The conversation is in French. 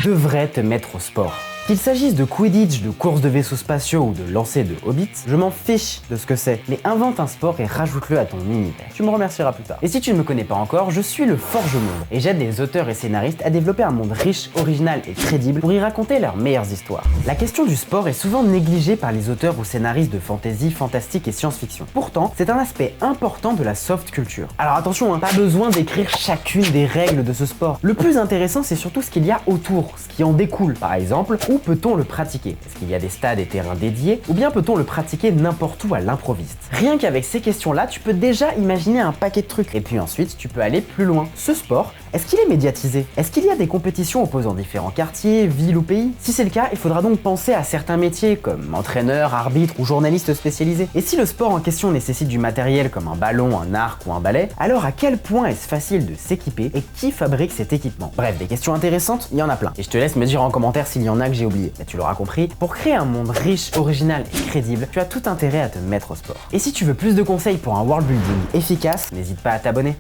devrais te mettre au sport. Qu'il s'agisse de Quidditch, de course de vaisseaux spatiaux ou de lancer de Hobbits, je m'en fiche de ce que c'est, mais invente un sport et rajoute-le à ton univers. Tu me remercieras plus tard. Et si tu ne me connais pas encore, je suis le Forge Monde et j'aide les auteurs et scénaristes à développer un monde riche, original et crédible pour y raconter leurs meilleures histoires. La question du sport est souvent négligée par les auteurs ou scénaristes de fantasy, fantastique et science-fiction. Pourtant, c'est un aspect important de la soft culture. Alors attention, pas besoin d'écrire chacune des règles de ce sport. Le plus intéressant, c'est surtout ce qu'il y a autour, ce qui en découle. Par exemple, où peut-on le pratiquer? Est-ce qu'il y a des stades et terrains dédiés? Ou bien peut-on le pratiquer n'importe où à l'improviste? Rien qu'avec ces questions-là, tu peux déjà imaginer un paquet de trucs. Et puis ensuite, tu peux aller plus loin. Ce sport, est-ce qu'il est médiatisé? Est-ce qu'il y a des compétitions opposant différents quartiers, villes ou pays? Si c'est le cas, il faudra donc penser à certains métiers comme entraîneur, arbitre ou journaliste spécialisé. Et si le sport en question nécessite du matériel comme un ballon, un arc ou un balai, alors à quel point est-ce facile de s'équiper et qui fabrique cet équipement? Bref, des questions intéressantes, il y en a plein. Et je te laisse me dire en commentaire s'il y en a que j'ai oublié. Mais tu l'auras compris, pour créer un monde riche, original et crédible, tu as tout intérêt à te mettre au sport. Et si tu veux plus de conseils pour un world building efficace, n'hésite pas à t'abonner.